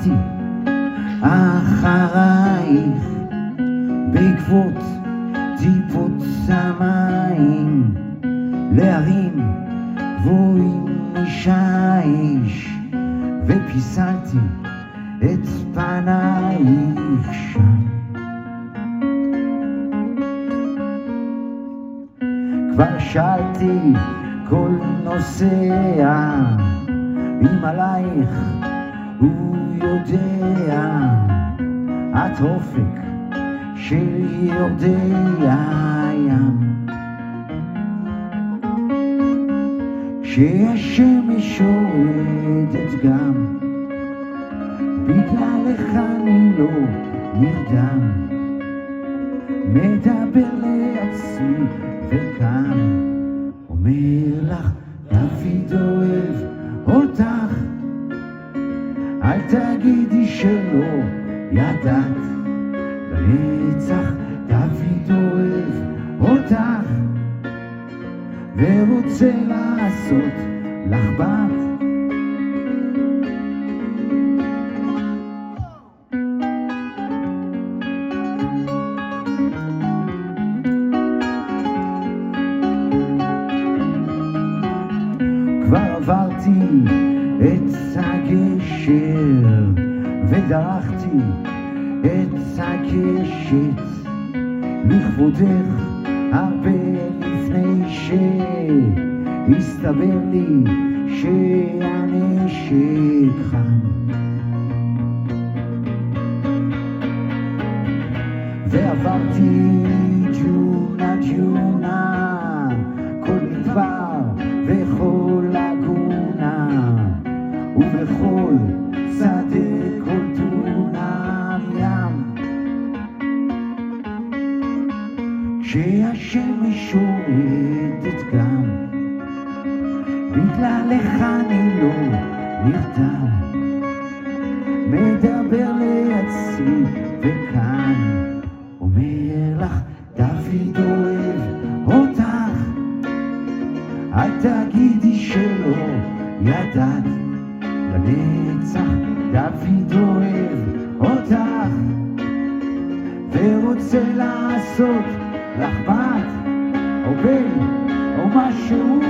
עברתי אחרייך בעקבות טיפות המים להרים גבוהים משיש, ופיסלתי את פנייך שם. כבר שאלתי כל נוסע אם עלייך הוא יודע, את אופק של יורדי הים. כשהשמש יורדת גם בגללך אני לא נרדם, מדבר לעצמי וקם אומר לך דוד אוהב אותך, אל תגידי שלא ידעת, לנצח דוד אוהב אותך ורוצה לעשות לך בת. כבר עברתי את הגשר ודרכתי את הקשת לכבודך הרבה לפני שהסתבר לי שהנשק חם, ועברתי ג'ונה ג'ונה כל מדבר וכל לגונה ובכל שדה כל דונם ים. כשהשמש יורדת גם בגללך אני לא נרדם, מדבר לעצמי וכאן אומר לך דוד אוהב אותך, אל תגידי שלא ידעת, לנצח דוד אוהב אותך ורוצה לעשות לך בת או בן או משהו.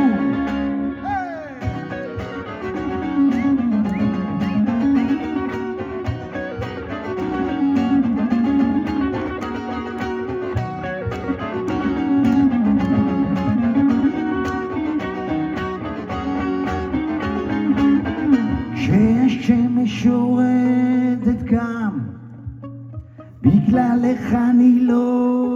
כשהשמש יורדת גם בגללך אני לא